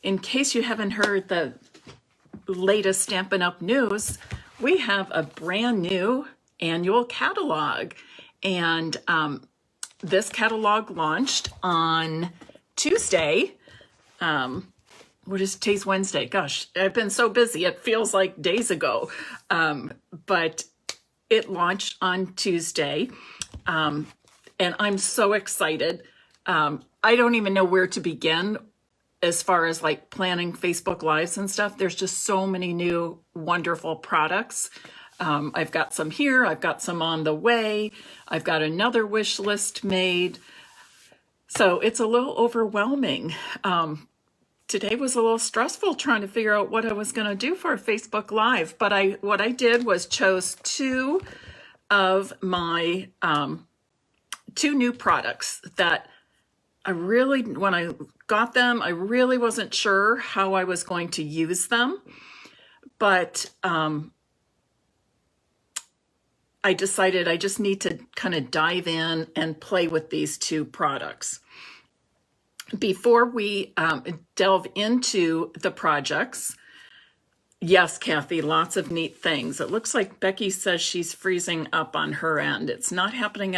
in case you haven't heard the latest Stampin' Up! News, we have a brand new annual catalog. And this catalog launched on Tuesday. Today's Wednesday? Gosh, I've been so busy. It feels like days ago. But it launched on Tuesday. And I'm so excited. I don't even know where to begin as far as like planning Facebook Lives and stuff. There's just so many new wonderful products. I've got some here. I've got some on the way. I've got another wish list made. So it's a little overwhelming. Today was a little stressful trying to figure out what I was going to do for Facebook Live. But what I did was chose two of my two new products that when I got them, I really wasn't sure how I was going to use them. But I decided I just need to kind of dive in and play with these two products. Before we delve into the projects, yes, Kathy, lots of neat things. It looks like Becky says she's freezing up on her end. It's not happening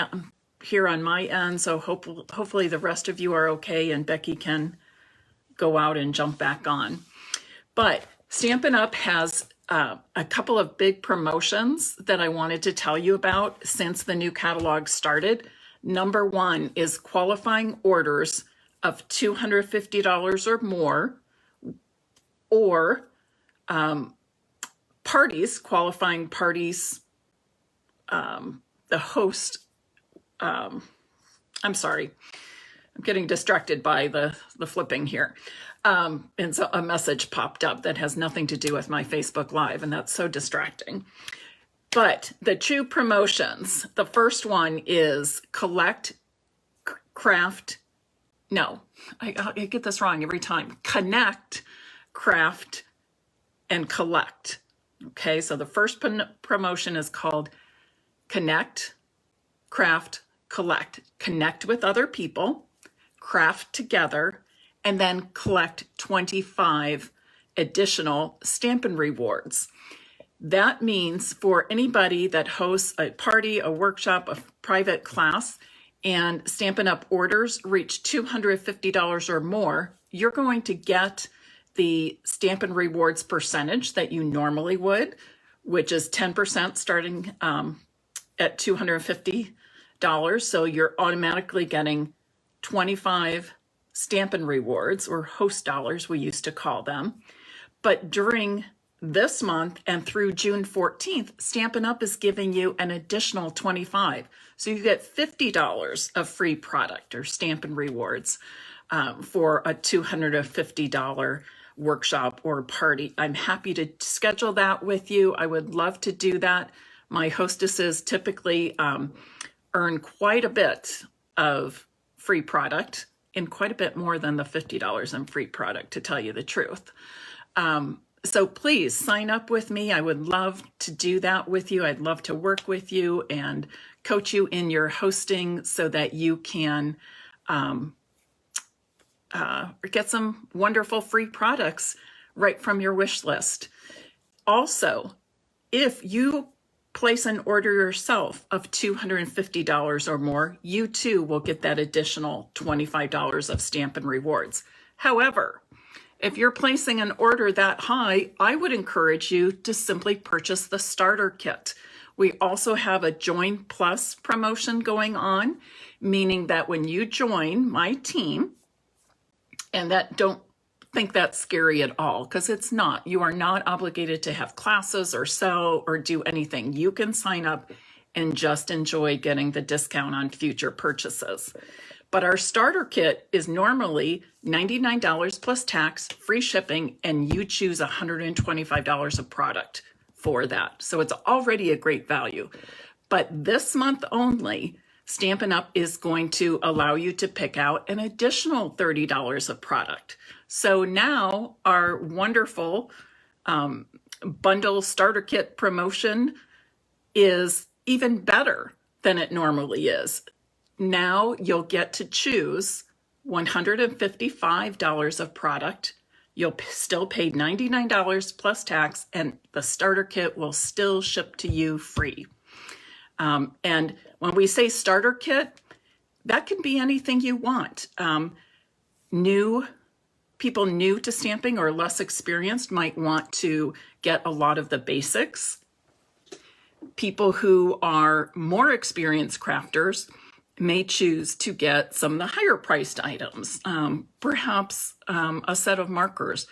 here on my end, so hopefully the rest of you are okay and Becky can go out and jump back on. But Stampin' Up! Has a couple of big promotions that I wanted to tell you about since the new catalog started. Number one is qualifying orders of $250 or more, or qualifying parties, the host, I'm sorry, I'm getting distracted by the flipping here. And so a message popped up that has nothing to do with my Facebook Live, and that's so distracting. But the two promotions, the first one is Connect, Craft, and Collect. Okay, so the first promotion is called Connect, Craft, Collect. Connect with other people, craft together, and then collect 25 additional Stampin' Rewards. That means for anybody that hosts a party, a workshop, a private class, and Stampin' Up! Orders reach $250 or more, you're going to get the Stampin' Rewards percentage that you normally would, which is 10% starting at $250. So you're automatically getting 25 Stampin' Rewards, or host dollars we used to call them. But during this month and through June 14th, Stampin' Up! Is giving you an additional 25. So you get $50 of free product or Stampin' Rewards for a $250 workshop or party. I'm happy to schedule that with you. I would love to do that. My hostesses typically earn quite a bit of free product, and quite a bit more than the $50 in free product, to tell you the truth. So please sign up with me. I would love to do that with you. I'd love to work with you and coach you in your hosting so that you can get some wonderful free products right from your wish list. Also, if you place an order yourself of $250 or more, you too will get that additional $25 of Stampin' Rewards. However, if you're placing an order that high, I would encourage you to simply purchase the starter kit. We also have a Join Plus promotion going on, meaning that when you join my team, and that don't think that's scary at all, because it's not. You are not obligated to have classes or sell or do anything. You can sign up and just enjoy getting the discount on future purchases. But our starter kit is normally $99 plus tax, free shipping, and you choose $125 of product for that. So it's already a great value. But this month only, Stampin' Up! Is going to allow you to pick out an additional $30 of product. So now our wonderful bundle starter kit promotion is even better than it normally is. Now you'll get to choose $155 of product. You'll still pay $99 plus tax, and the starter kit will still ship to you free. And when we say starter kit, that can be anything you want. People new to stamping or less experienced might want to get a lot of the basics. People who are more experienced crafters may choose to get some of the higher priced items, perhaps a set of markers,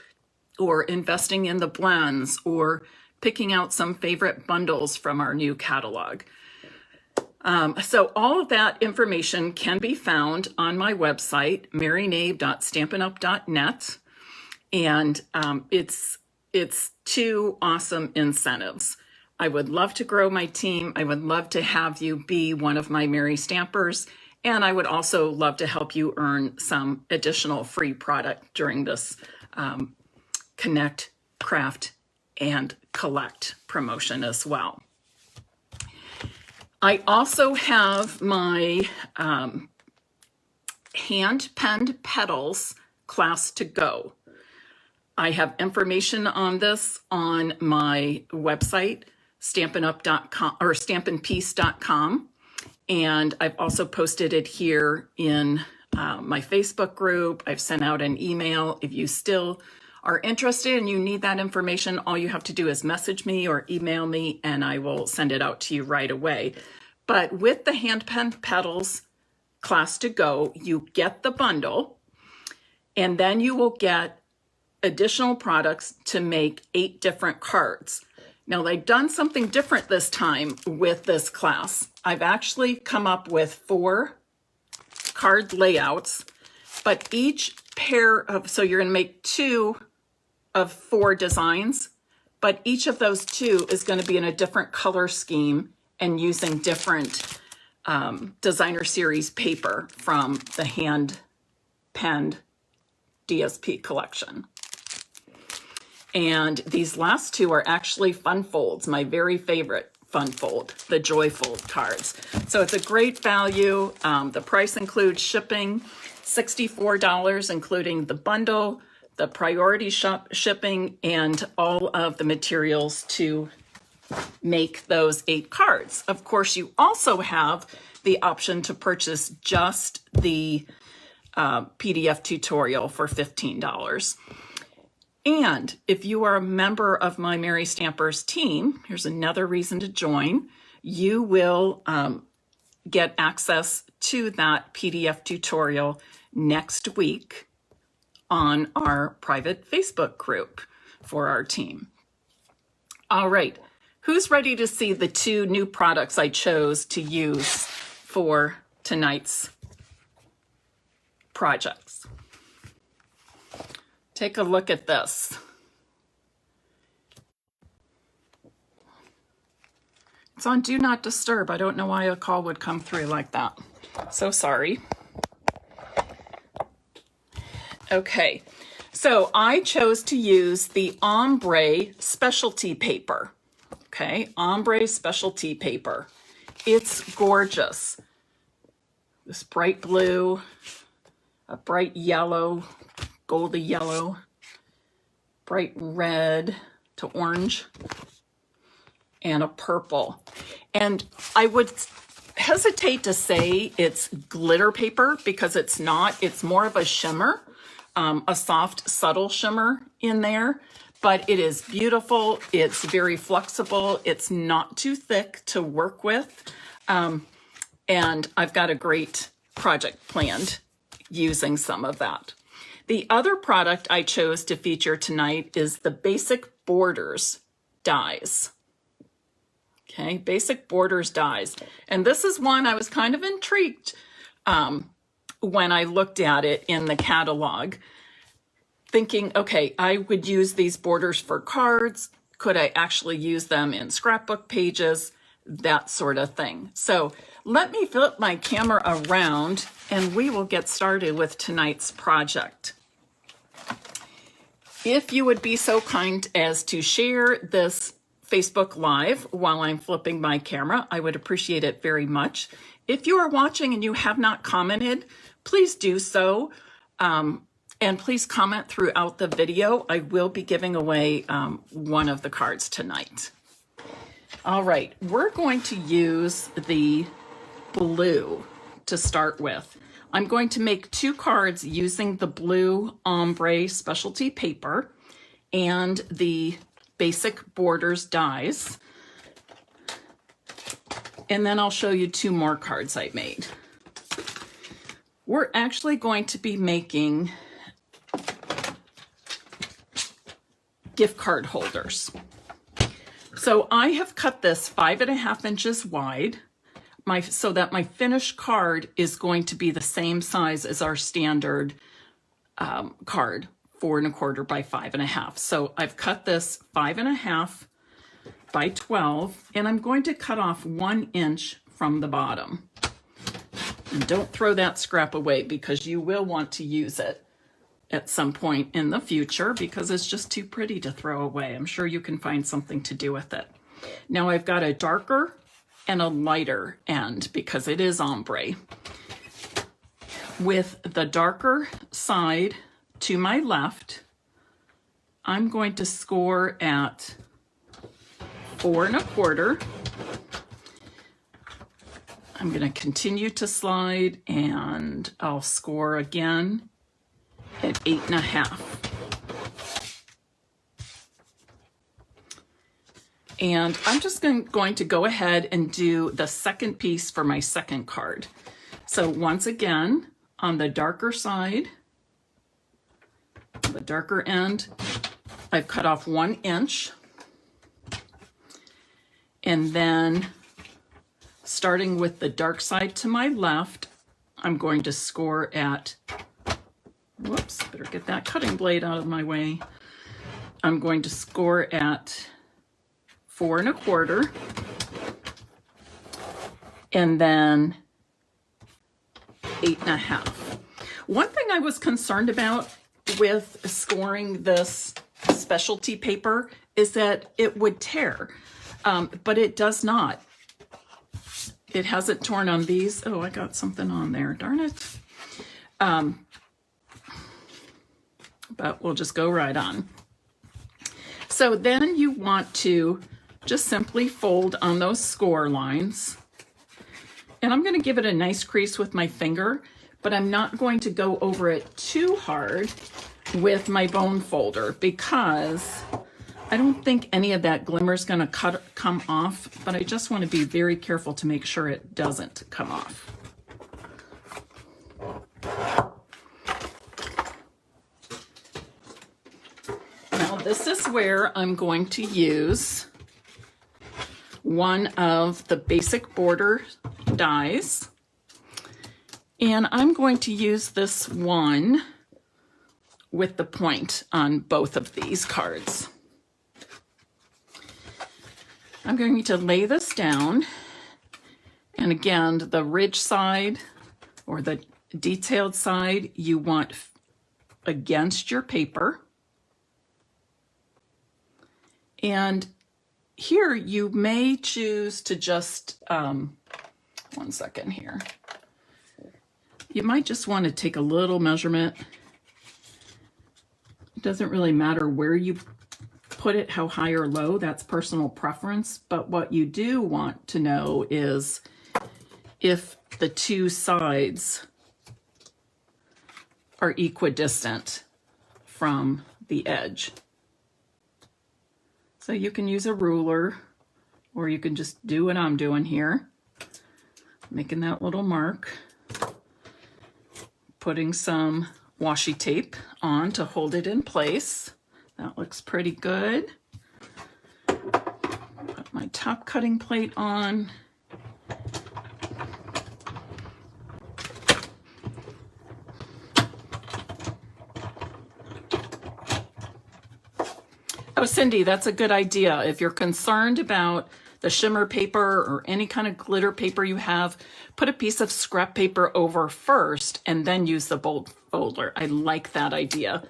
or investing in the blends, or picking out some favorite bundles from our new catalog. So all of that information can be found on my website, maryknabe.stampinup.net, and it's 2 awesome incentives. I would love to grow my team. I would love to have you be one of my Mary Stampers, and I would also love to help you earn some additional free product during this Connect, Craft, and Collect promotion as well. I also have my hand-penned petals class to go. I have information on this on my website, stampinup.com or stampinpiece.com, and I've also posted it here in my Facebook group. I've sent out an email. If you still are interested and you need that information, all you have to do is message me or email me, and I will send it out to you right away. But with the hand-penned petals class to go, you get the bundle, and then you will get additional products to make 8 different cards. Now, they've done something different this time with this class. I've actually come up with 4 card layouts, but each pair of, so you're going to make 2 of 4 designs, but each of those 2 is going to be in a different color scheme and using different designer series paper from the hand-penned DSP collection. And these last 2 are actually fun folds, my very favorite fun fold, the Joy Fold cards. So it's a great value. The price includes shipping, $64, including the bundle, the priority shipping, and all of the materials to make those 8 cards. Of course, you also have the option to purchase just the PDF tutorial for $15. And if you are a member of my Mary Stampers team, here's another reason to join. You will get access to that PDF tutorial next week on our private Facebook group for our team. All right, who's ready to see the 2 new products I chose to use for tonight's projects? Take a look at this. It's on Do Not Disturb. I don't know why a call would come through like that. So sorry. Okay, so I chose to use the Ombre specialty paper. Okay, Ombre specialty paper. It's gorgeous. This bright blue, a bright yellow, goldy yellow, bright red to orange, and a purple. And I would hesitate to say it's glitter paper because it's not. It's more of a shimmer, a soft, subtle shimmer in there, but it is beautiful. It's very flexible. It's not too thick to work with. And I've got a great project planned using some of that. The other product I chose to feature tonight is the Basic Borders dies. Okay, Basic Borders dies. And this is one I was kind of intrigued when I looked at it in the catalog, thinking, okay, I would use these borders for cards. Could I actually use them in scrapbook pages? That sort of thing. So let me flip my camera around and we will get started with tonight's project. If you would be so kind as to share this Facebook Live while I'm flipping my camera, I would appreciate it very much. If you are watching and you have not commented, please do so. And please comment throughout the video. I will be giving away one of the cards tonight. All right, we're going to use the blue to start with. I'm going to make 2 cards using the blue ombre specialty paper and the basic borders dies. And then I'll show you 2 more cards I made. We're actually going to be making gift card holders. So I have cut this 5.5 inches wide so that my finished card is going to be the same size as our standard card, 4 1/4 by 5.5. So I've cut this 5.5 by 12, and I'm going to cut off 1 inch from the bottom. And don't throw that scrap away because you will want to use it at some point in the future because it's just too pretty to throw away. I'm sure you can find something to do with it. Now I've got a darker and a lighter end because it is ombre. With the darker side to my left, I'm going to score at 4 1/4. I'm going to continue to slide and I'll score again at 8.5. And I'm just going to go ahead and do the second piece for my second card. So once again, on the darker side, the darker end, I've cut off 1 inch. And then starting with the dark side to my left, I'm going to score at, whoops, better get that cutting blade out of my way. I'm going to score at 4 1/4, and then 8.5. One thing I was concerned about with scoring this specialty paper is that it would tear, but it does not. It hasn't torn on these. Oh, I got something on there, darn it. But we'll just go right on. So then you want to just simply fold on those score lines. And I'm going to give it a nice crease with my finger, but I'm not going to go over it too hard with my bone folder because I don't think any of that glimmer is going to come off, but I just want to be very careful to make sure it doesn't come off. Now this is where I'm going to use one of the basic border dies, and I'm going to use this one with the point on both of these cards. I'm going to lay this down, and again, the ridge side or the detailed side you want against your paper, and here you may choose to just, 1 second here. You might just want to take a little measurement. It doesn't really matter where you put it, how high or low, that's personal preference. But what you do want to know is if the 2 sides are equidistant from the edge. So you can use a ruler, or you can just do what I'm doing here, making that little mark, putting some washi tape on to hold it in place. That looks pretty good. Put my top cutting plate on. Oh, Cindy, that's a good idea. If you're concerned about the shimmer paper or any kind of glitter paper you have, put a piece of scrap paper over first and then use the bold folder. I like that idea.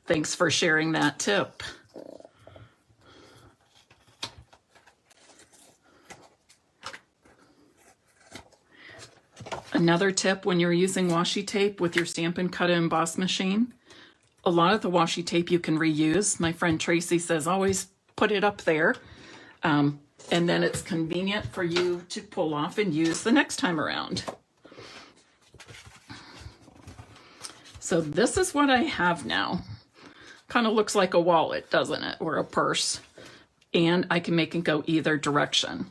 Thanks for sharing that tip. Another tip when you're using washi tape with your Stampin' Cut and Emboss machine, a lot of the washi tape you can reuse. My friend Tracy says always put it up there. And then it's convenient for you to pull off and use the next time around. So this is what I have now. Kind of looks like a wallet, doesn't it? Or a purse. And I can make it go either direction.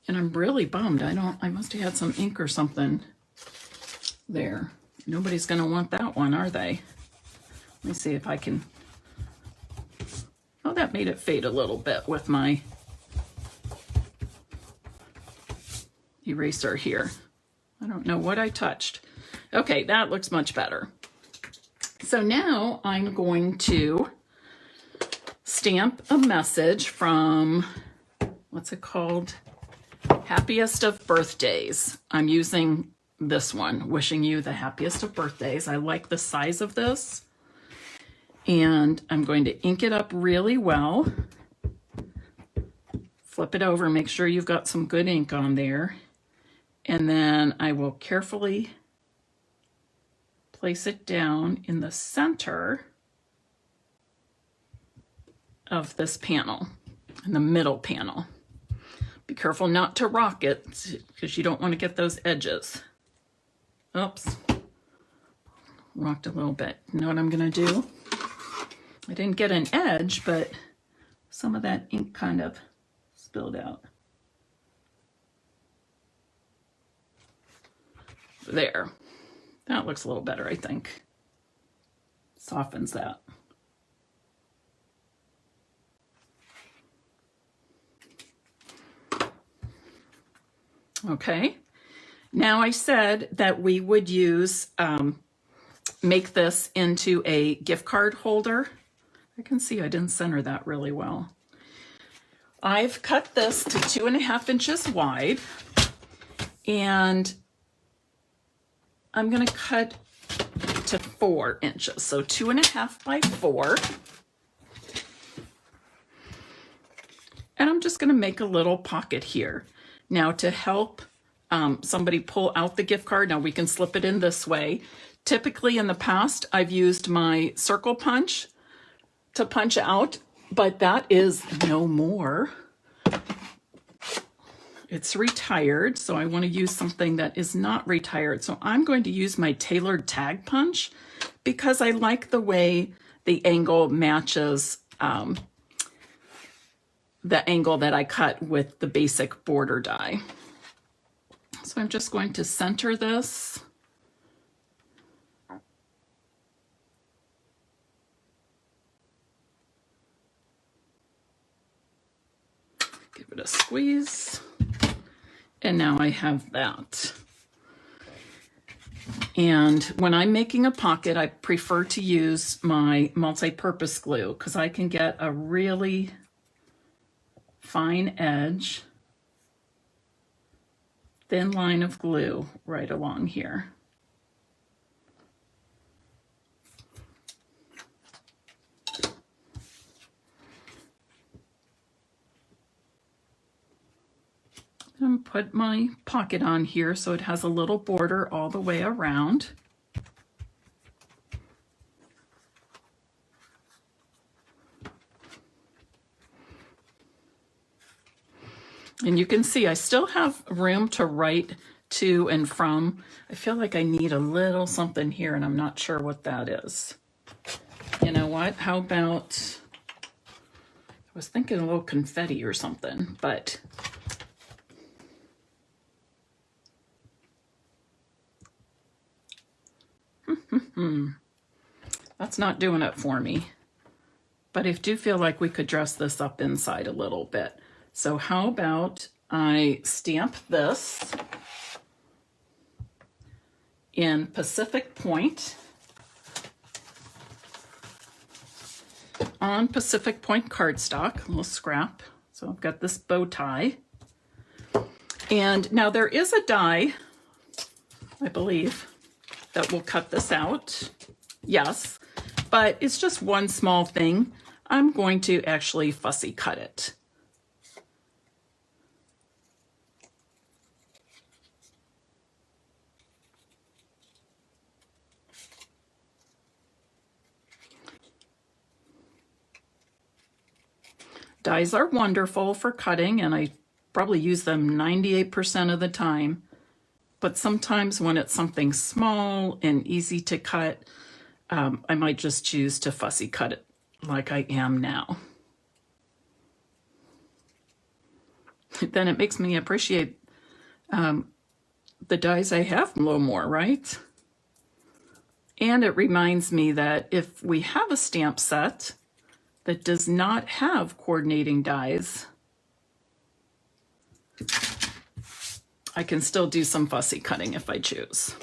And I'm really bummed. I must have had some ink or something there. Nobody's going to want that one, are they? Let me see if I can. Oh, that made it fade a little bit with my eraser here. I don't know what I touched. Okay, that looks much better. So now I'm going to stamp a message from, what's it called? Happiest of Birthdays. I'm using this one, wishing you the happiest of birthdays. I like the size of this. And I'm going to ink it up really well. Flip it over, make sure you've got some good ink on there. And then I will carefully place it down in the center of this panel, in the middle panel. Be careful not to rock it because you don't want to get those edges. Oops, rocked a little bit. You know what I'm going to do? I didn't get an edge, but some of that ink kind of spilled out. There. That looks a little better, I think. Softens that. Okay. Now I said that we would use, make this into a gift card holder. I can see I didn't center that really well. I've cut this to 2.5 inches wide, and I'm going to cut to 4 inches. So 2.5 by 4. And I'm just going to make a little pocket here. Now to help somebody pull out the gift card, now we can slip it in this way. Typically in the past, I've used my circle punch to punch out, but that is no more. It's retired, so I want to use something that is not retired. So I'm going to use my tailored tag punch because I like the way the angle matches the angle that I cut with the basic border die. So I'm just going to center this. Give it a squeeze. And now I have that. And when I'm making a pocket, I prefer to use my multi-purpose glue because I can get a really fine edge, thin line of glue right along here. And put my pocket on here so it has a little border all the way around. And you can see I still have room to write to and from. I feel like I need a little something here and I'm not sure what that is. You know what? How about, I was thinking a little confetti or something, but that's not doing it for me. But I do feel like we could dress this up inside a little bit. So how about I stamp this in Pacific Point on Pacific Point cardstock, a little scrap. So I've got this bow tie. And now there is a die, I believe, that will cut this out. Yes, but it's just one small thing. I'm going to actually fussy cut it. Dies are wonderful for cutting, and I probably use them 98% of the time. But sometimes when it's something small and easy to cut, I might just choose to fussy cut it like I am now. Then it makes me appreciate the dies I have a little more, right? And it reminds me that if we have a stamp set that does not have coordinating dies, I can still do some fussy cutting if I choose.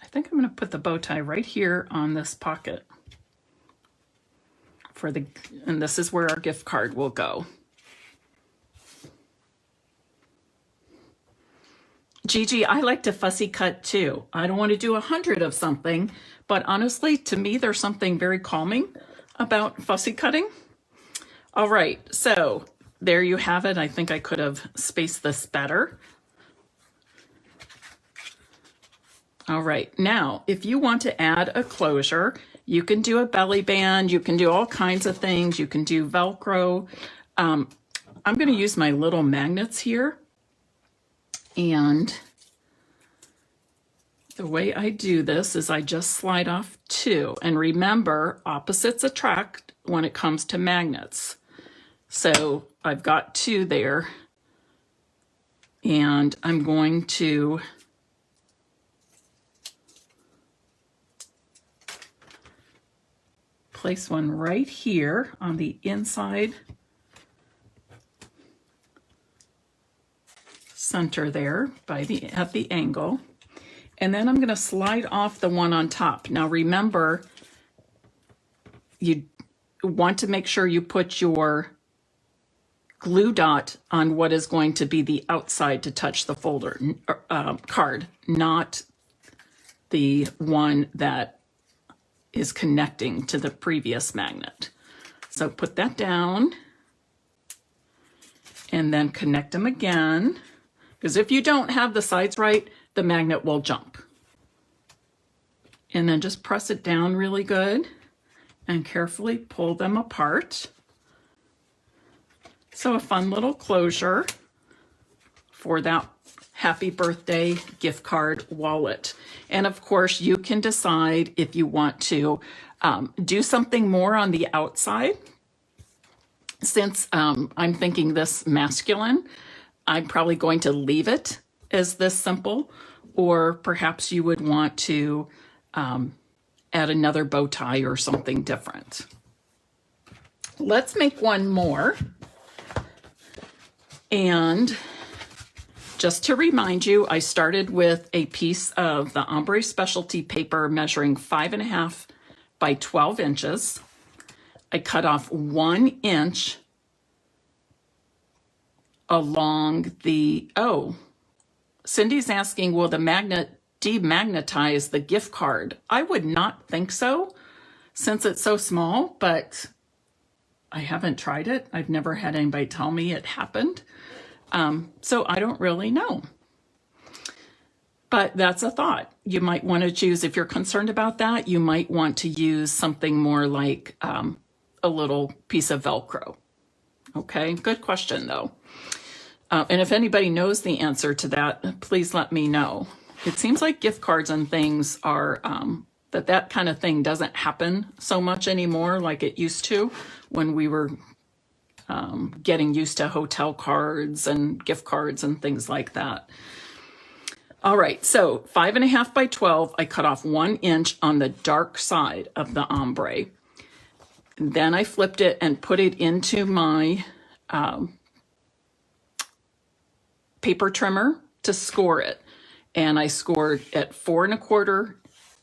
I think I'm going to put the bow tie right here on this pocket and this is where our gift card will go. Gigi, I like to fussy cut too. I don't want to do 100 of something, but honestly, to me, there's something very calming about fussy cutting. All right, so there you have it. I think I could have spaced this better. All right, now, if you want to add a closure, you can do a belly band, you can do all kinds of things, you can do Velcro. I'm going to use my little magnets here. And the way I do this is I just slide off 2. And remember, opposites attract when it comes to magnets. So I've got 2 there. And I'm going to place one right here on the inside center there at the angle. And then I'm going to slide off the one on top. Now remember, you want to make sure you put your glue dot on what is going to be the outside to touch the folder card, not the one that is connecting to the previous magnet. So put that down and then connect them again. Because if you don't have the sides right, the magnet will jump. And then just press it down really good and carefully pull them apart. So a fun little closure for that happy birthday gift card wallet. And of course, you can decide if you want to do something more on the outside. Since I'm thinking this masculine, I'm probably going to leave it as this simple, or perhaps you would want to add another bow tie or something different. Let's make one more. And just to remind you, I started with a piece of the Ombre specialty paper measuring 5.5 by 12 inches. I cut off 1 inch along the, Cindy's asking, will the magnet demagnetize the gift card? I would not think so, since it's so small, but I haven't tried it. I've never had anybody tell me it happened. So I don't really know. But that's a thought. You might want to choose, if you're concerned about that, you might want to use something more like a little piece of Velcro. Okay, good question though. And if anybody knows the answer to that, please let me know. It seems like gift cards and things are, that kind of thing doesn't happen so much anymore like it used to when we were getting used to hotel cards and gift cards and things like that. All right, so 5.5 by 12, I cut off 1 inch on the dark side of the ombre. Then I flipped it and put it into my paper trimmer to score it. And I scored at 4 1/4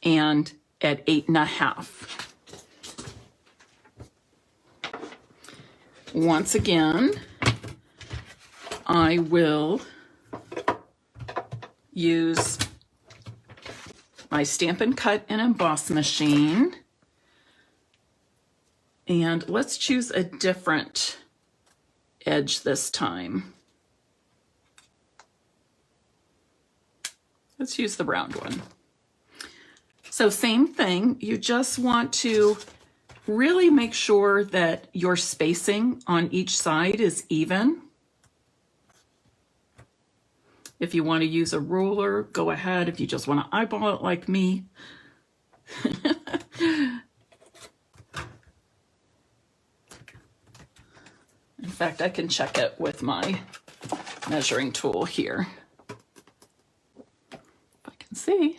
and at 8 1/2. Once again, I will use my Stampin' Cut and Emboss machine And let's choose a different edge this time. Let's use the round one. So same thing, you just want to really make sure that your spacing on each side is even. If you want to use a ruler, go ahead. If you just want to eyeball it like me. In fact, I can check it with my measuring tool here. If I can see,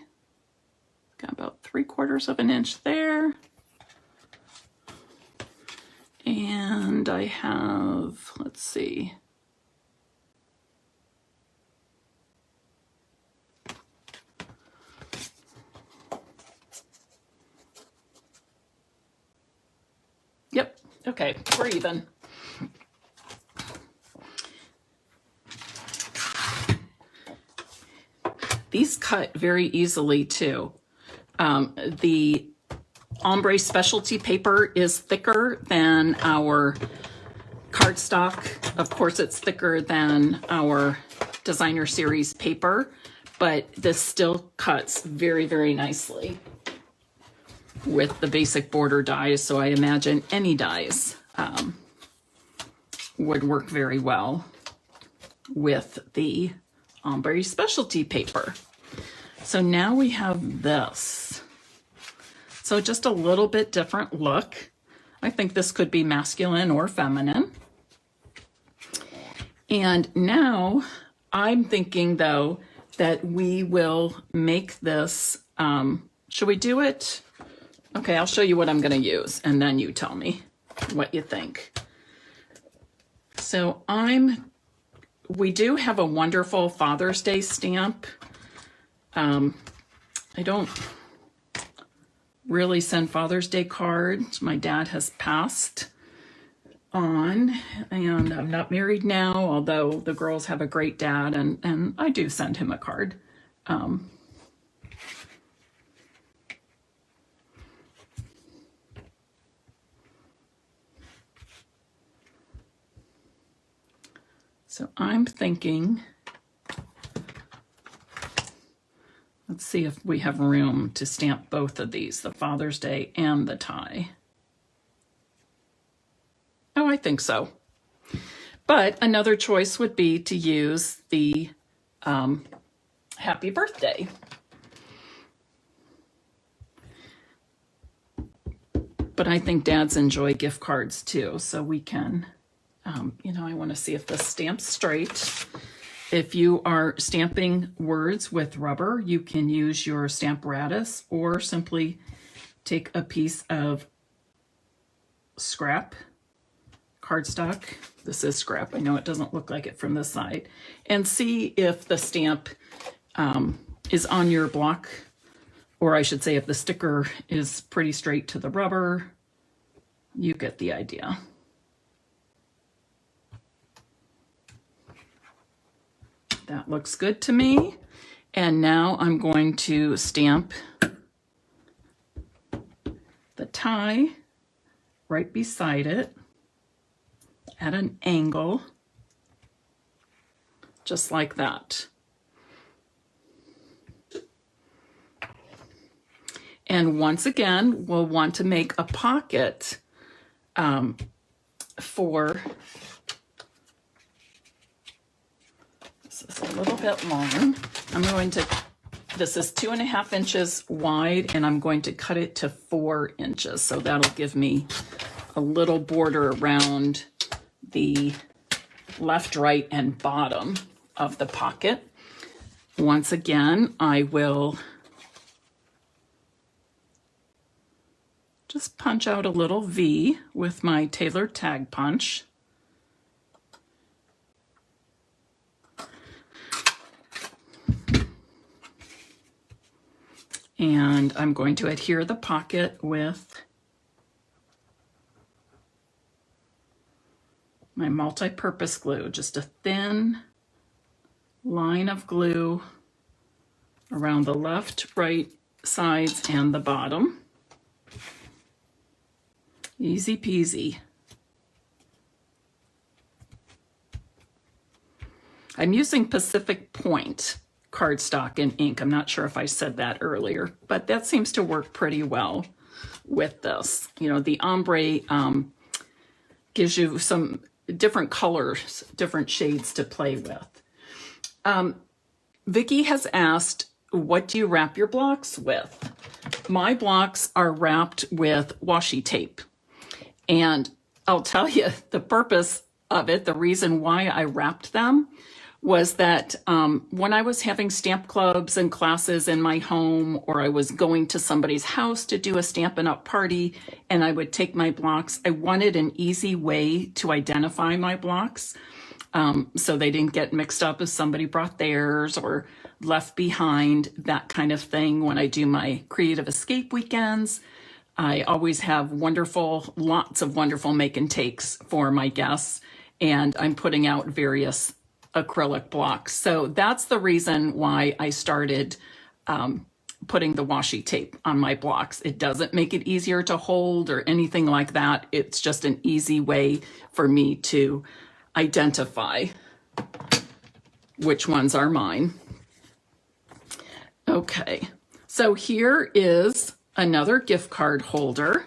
got about 3/4 of an inch there. And I have, let's see. Yep, okay, we're even. These cut very easily too. The Ombre specialty paper is thicker than our cardstock. Of course, it's thicker than our designer series paper, but this still cuts very, very nicely with the basic border dies. So I imagine any dies would work very well with the Ombre specialty paper. So now we have this. So just a little bit different look. I think this could be masculine or feminine. And now I'm thinking though that we will make this, should we do it? Okay, I'll show you what I'm gonna use and then you tell me what you think. So we do have a wonderful Father's Day stamp. I don't really send Father's Day cards. My dad has passed on and I'm not married now, although the girls have a great dad and I do send him a card. So I'm thinking, let's see if we have room to stamp both of these, the Father's Day and the tie. Oh, I think so. But another choice would be to use the Happy Birthday. But I think dads enjoy gift cards too, so we can, you know, I want to see if this stamps straight. If you are stamping words with rubber, you can use your Stamparatus or simply take a piece of scrap cardstock. This is scrap. I know it doesn't look like it from this side. And see if the stamp is on your block, or I should say if the sticker is pretty straight to the rubber. You get the idea. That looks good to me. And now I'm going to stamp the tie right beside it at an angle, just like that. And once again, we'll want to make a pocket for, this is a little bit long. I'm going to, this is 2.5 inches wide and I'm going to cut it to 4 inches. So that'll give me a little border around the left, right, and bottom of the pocket. Once again, I will just punch out a little V with my tailored tag punch. And I'm going to adhere the pocket with my multi-purpose glue, just a thin line of glue around the left, right sides and the bottom. Easy peasy. I'm using Pacific Point cardstock and ink. I'm not sure if I said that earlier, but that seems to work pretty well with this. You know, the ombre gives you some different colors, different shades to play with. Vicki has asked, what do you wrap your blocks with? My blocks are wrapped with washi tape. And I'll tell you the purpose of it, the reason why I wrapped them was that when I was having stamp clubs and classes in my home, or I was going to somebody's house to do a Stampin' Up! Party, and I would take my blocks, I wanted an easy way to identify my blocks so they didn't get mixed up if somebody brought theirs or left behind, that kind of thing. When I do my Creative Escape weekends, I always have lots of wonderful make and takes for my guests, and I'm putting out various acrylic blocks. So that's the reason why I started putting the washi tape on my blocks. It doesn't make it easier to hold or anything like that. It's just an easy way for me to identify which ones are mine. Okay, so here is another gift card holder.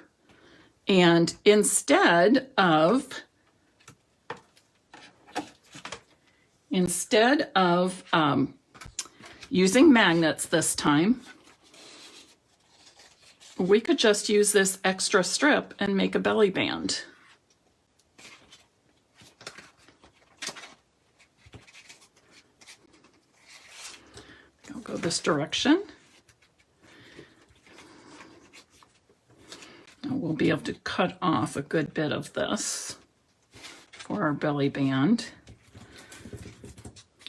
And instead of using magnets this time, we could just use this extra strip and make a belly band. I'll go this direction. And we'll be able to cut off a good bit of this for our belly band.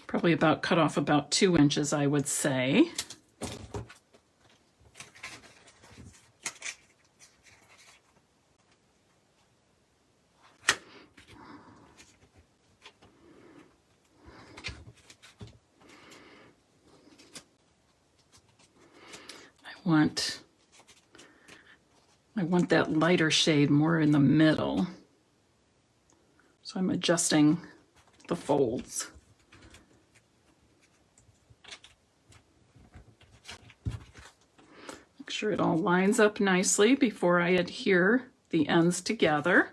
Probably cut off about 2 inches, I would say. I want that lighter shade more in the middle. So I'm adjusting the folds. Make sure it all lines up nicely before I adhere the ends together.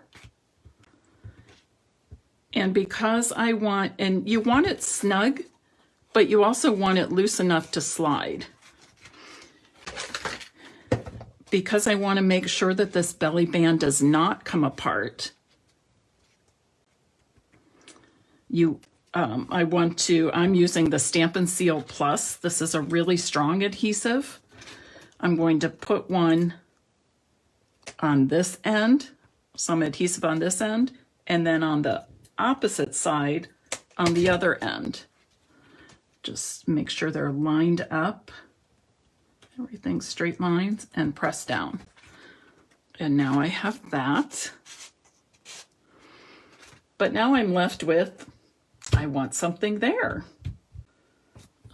And because and you want it snug, but you also want it loose enough to slide. Because I want to make sure that this belly band does not come apart, I'm using the Stampin' Seal Plus. This is a really strong adhesive. I'm going to put one on this end, some adhesive on this end, and then on the opposite side on the other end. Just make sure they're lined up. Everything's straight lines and press down. And now I have that. But now I'm left with, I want something there.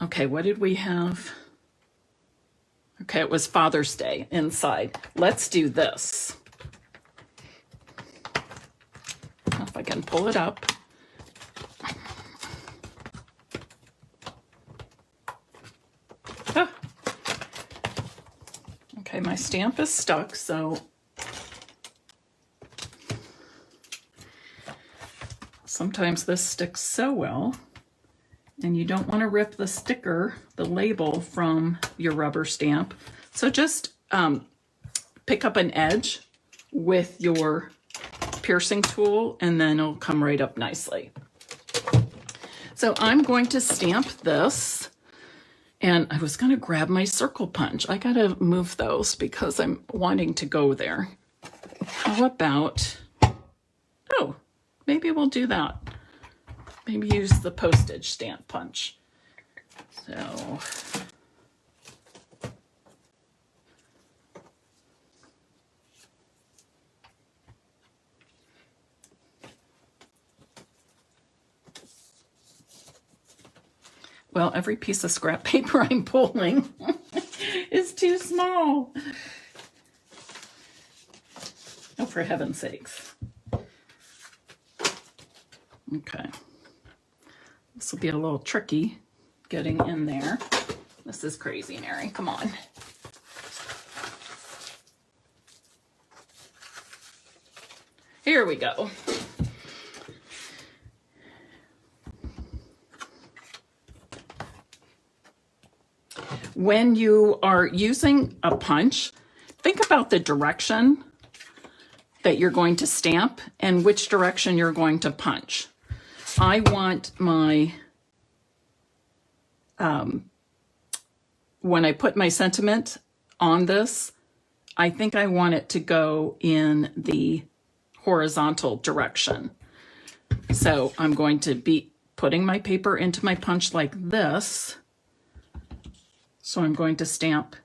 Okay, what did we have? Okay, it was Father's Day inside. Let's do this. If I can pull it up. Ah. Okay, my stamp is stuck, so sometimes this sticks so well, and you don't want to rip the sticker, the label, from your rubber stamp. So just pick up an edge with your piercing tool, and then it'll come right up nicely. So I'm going to stamp this, and I was going to grab my circle punch. I got to move those because I'm wanting to go there. How about, oh, maybe we'll do that. Maybe use the postage stamp punch. So, well, every piece of scrap paper I'm pulling is too small. Oh, for for heaven's sakes. Okay. This will be a little tricky getting in there. This is crazy, Mary. Come on. Here we go. When you are using a punch, think about the direction that you're going to stamp and which direction you're going to punch. I want my, when I put my sentiment on this, I think I want it to go in the horizontal direction. So I'm going to be putting my paper into my punch like this. So I'm going to stamp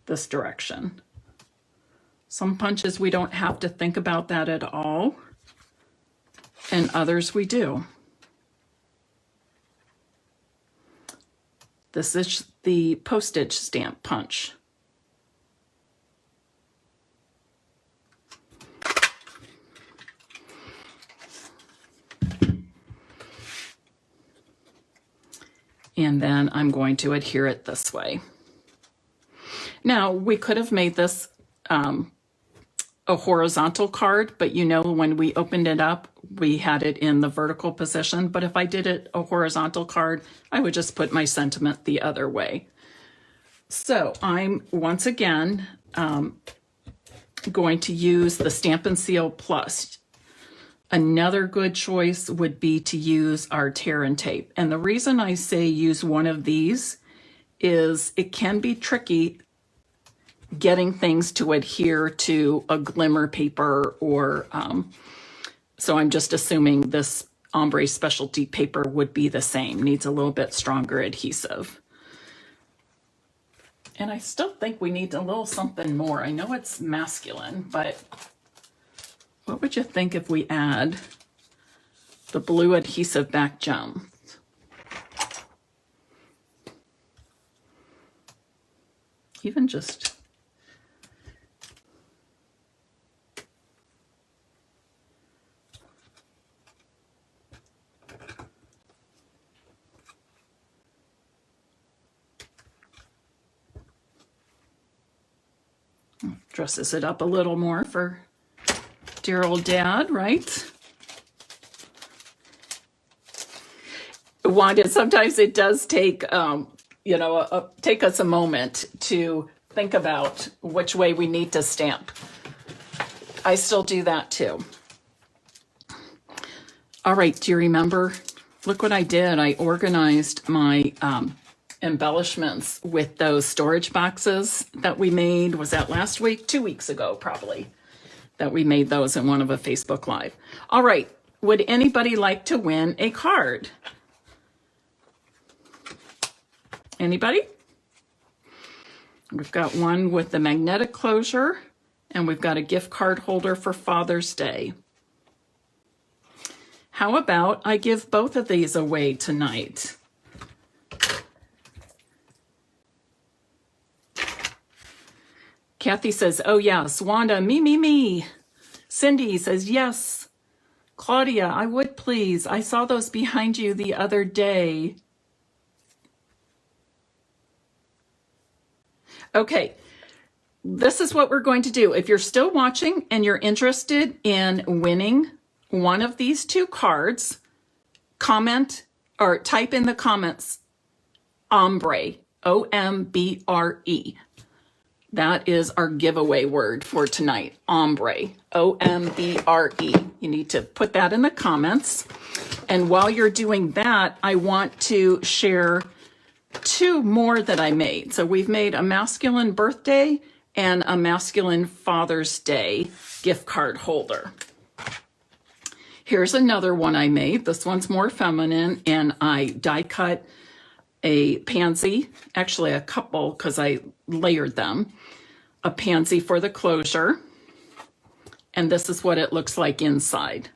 this direction. Some punches we don't have to think about that at all, and others we do. This is the postage stamp punch. And then I'm going to adhere it this way. Now, we could have made this a horizontal card, but you know, when we opened it up, we had it in the vertical position. But if I did it a horizontal card, I would just put my sentiment the other way. So I'm once again going to use the Stampin' Seal Plus. Another good choice would be to use our tear and tape. And the reason I say use one of these is it can be tricky getting things to adhere to a glimmer paper or, so I'm just assuming this Ombre specialty paper would be the same, needs a little bit stronger adhesive. And I still think we need a little something more. I know it's masculine, but what would you think if we add the blue adhesive-backed gem? Even just dresses it up a little more for dear old dad, right? Wanda, sometimes it does take, you know, take us a moment to think about which way we need to stamp. I still do that too. All right, do you remember? Look what I did. I organized my embellishments with those storage boxes that we made. Was that last week? 2 weeks ago, probably, that we made those in one of a Facebook Live. All right, would anybody like to win a card? Anybody? We've got one with the magnetic closure, and we've got a gift card holder for Father's Day. How about I give both of these away tonight? Kathy says, oh yes. Wanda, me. Cindy says, yes. Claudia, I would please. I saw those behind you the other day. Okay, this is what we're going to do. If you're still watching and you're interested in winning one of these two cards, comment or type in the comments, Ombre, O-M-B-R-E. That is our giveaway word for tonight, Ombre, O-M-B-R-E. You need to put that in the comments. And while you're doing that, I want to share two more that I made. So we've made a masculine birthday and a masculine Father's Day gift card holder. Here's another one I made. This one's more feminine, and I die cut a pansy, actually a couple because I layered them, a pansy for the closure, and this is what it looks like inside.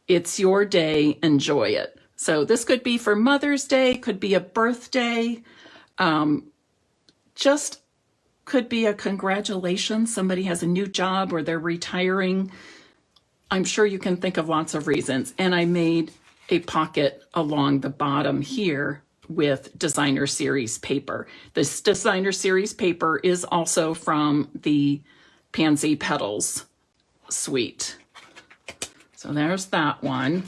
It's your day, enjoy it. So this could be for Mother's Day, could be a birthday, just could be a congratulations. Somebody has a new job or they're retiring. I'm sure you can think of lots of reasons. And I made a pocket along the bottom here with designer series paper. This designer series paper is also from the Pansy Petals suite. So there's that one.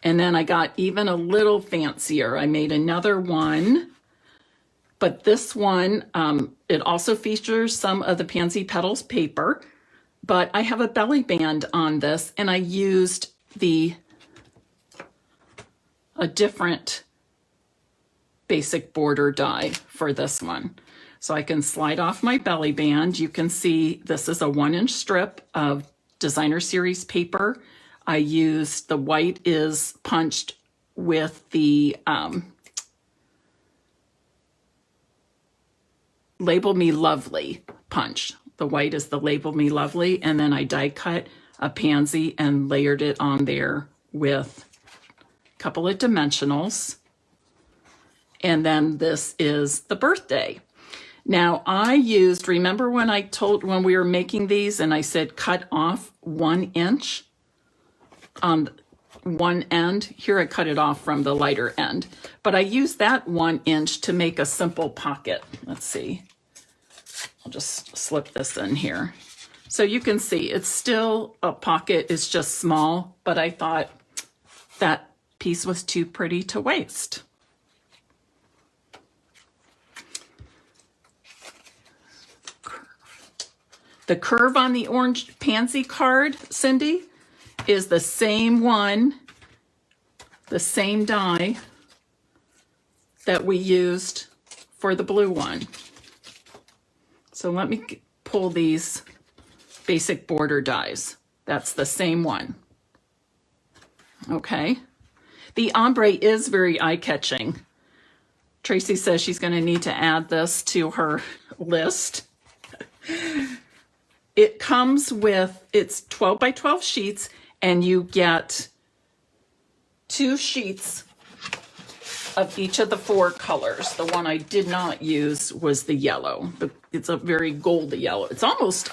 And then I got even a little fancier. I made another one, but this one, it also features some of the Pansy Petals paper, but I have a belly band on this, and I used a different basic border die for this one. So I can slide off my belly band. You can see this is a 1-inch strip of designer series paper. I used the white is punched with the Label Me Lovely punch. The white is the Label Me Lovely, and then I die cut a pansy and layered it on there with a couple of dimensionals. And then this is the birthday. Now I used, remember when we were making these and I said cut off 1 inch on one end? Here I cut it off from the lighter end, but I used that 1 inch to make a simple pocket. Let's see. I'll just slip this in here. So you can see it's still a pocket. It's just small, but I thought that piece was too pretty to waste. The curve on the orange pansy card, Cindy, is the same one, the same die that we used for the blue one. So let me pull these basic border dies. That's the same one. Okay. The ombre is very eye-catching. Tracy says she's going to need to add this to her list. It comes with, it's 12 by 12 sheets, and you get 2 sheets of each of the 4 colors. The one I did not use was the yellow. It's a very goldy yellow. It's almost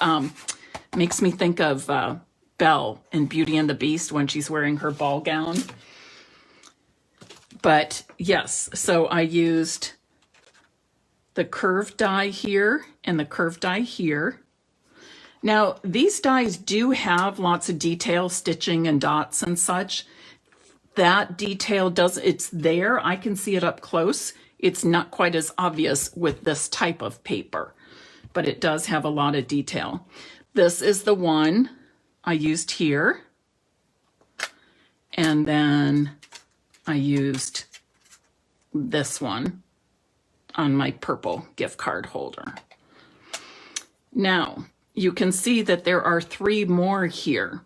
makes me think of Belle in Beauty and the Beast when she's wearing her ball gown. But yes, so I used the curved die here and the curved die here. Now, these dies do have lots of detail, stitching and dots and such. That detail it's there. I can see it up close. It's not quite as obvious with this type of paper, but it does have a lot of detail. This is the one I used here. And then I used this one on my purple gift card holder. Now, you can see that there are 3 more here.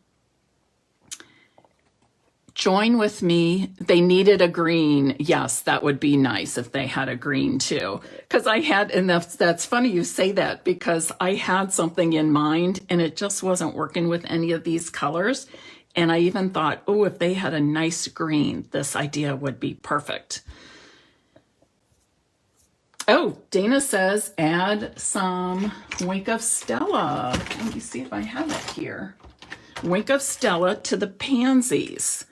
Join with me. They needed a green. Yes, that would be nice if they had a green too. Because I had, and that's funny you say that, because I had something in mind and it just wasn't working with any of these colors. And I even thought, oh, if they had a nice green, this idea would be perfect. Oh, Dana says add some Wink of Stella. Let me see if I have it here. Wink of Stella to the pansies.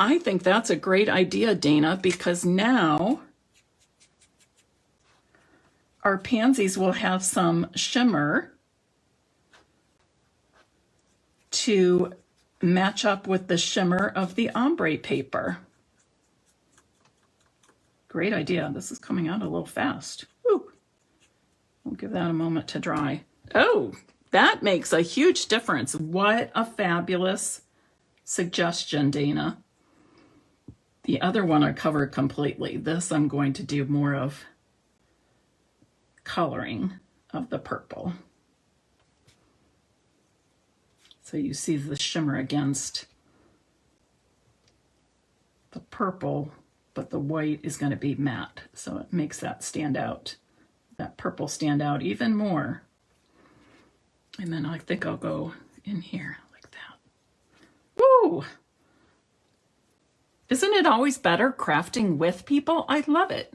I think that's a great idea, Dana, because now our pansies will have some shimmer to match up with the shimmer of the ombre paper. Great idea. This is coming out a little fast. Woo. We'll give that a moment to dry. Oh, that makes a huge difference. What a fabulous suggestion, Dana. The other one I covered completely. This I'm going to do more of coloring of the purple. So you see the shimmer against the purple, but the white is going to be matte. So it makes that stand out, that purple stand out even more. And then I think I'll go in here like that. Woo! Isn't it always better crafting with people? I love it.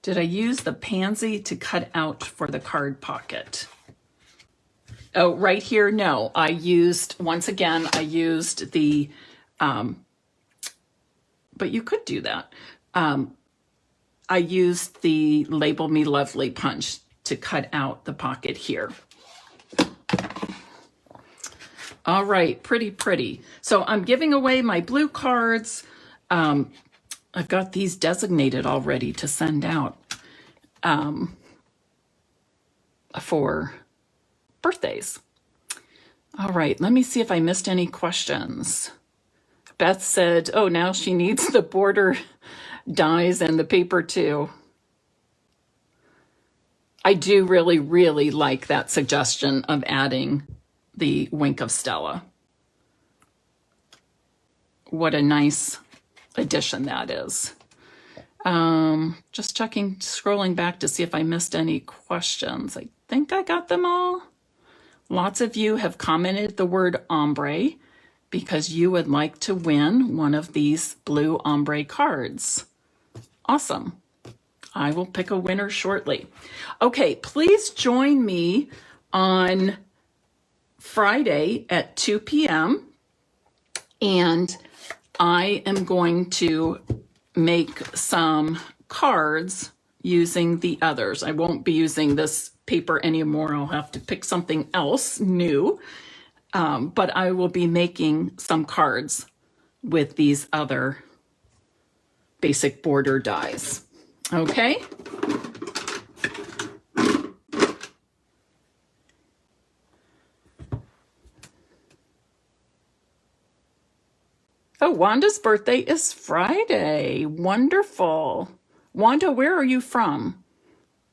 Did I use the pansy to cut out for the card pocket? Oh, right here, no. I used, once again, I used the, but you could do that. I used the Label Me Lovely punch to cut out the pocket here. All right, pretty, pretty. So I'm giving away my blue cards. I've got these designated already to send out for birthdays. All right, let me see if I missed any questions. Beth said, oh, now she needs the border dies and the paper too. I do really, really like that suggestion of adding the Wink of Stella. What a nice addition that is. Just checking, scrolling back to see if I missed any questions. I think I got them all. Lots of you have commented the word ombre because you would like to win one of these blue ombre cards. Awesome. I will pick a winner shortly. Okay, please join me on Friday at 2 p.m. and I am going to make some cards using the others. I won't be using this paper anymore. I'll have to pick something else new, but I will be making some cards with these other basic border dies. Okay? Oh, Wanda's birthday is Friday. Wonderful. Wanda, where are you from?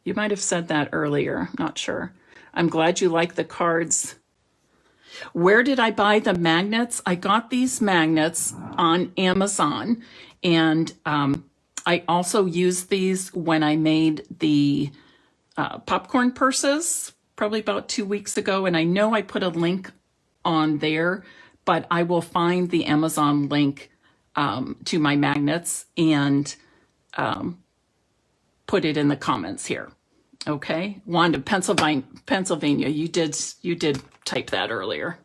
You might have said that earlier. Not sure. I'm glad you like the cards. Where did I buy the magnets? I got these magnets on Amazon, and I also used these when I made the popcorn purses, probably about 2 weeks ago, and I know I put a link on there, but I will find the Amazon link to my magnets and put it in the comments here. Okay, Wanda, Pennsylvania, you did type that earlier.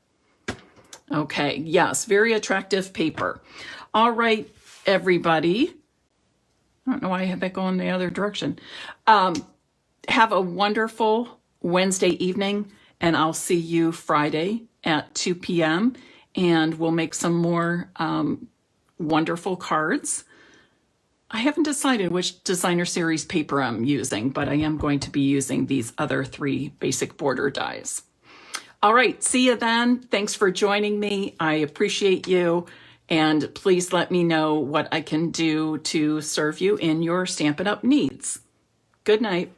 Okay, yes, very attractive paper. All right, everybody. I don't know why I had that going the other direction. Have a wonderful Wednesday evening, and I'll see you Friday at 2 p.m. and we'll make some more wonderful cards. I haven't decided which designer series paper I'm using, but I am going to be using these other 3 basic border dies. All right, see you then. Thanks for joining me. I appreciate you. And please let me know what I can do to serve you in your Stampin' Up! Needs. Good night.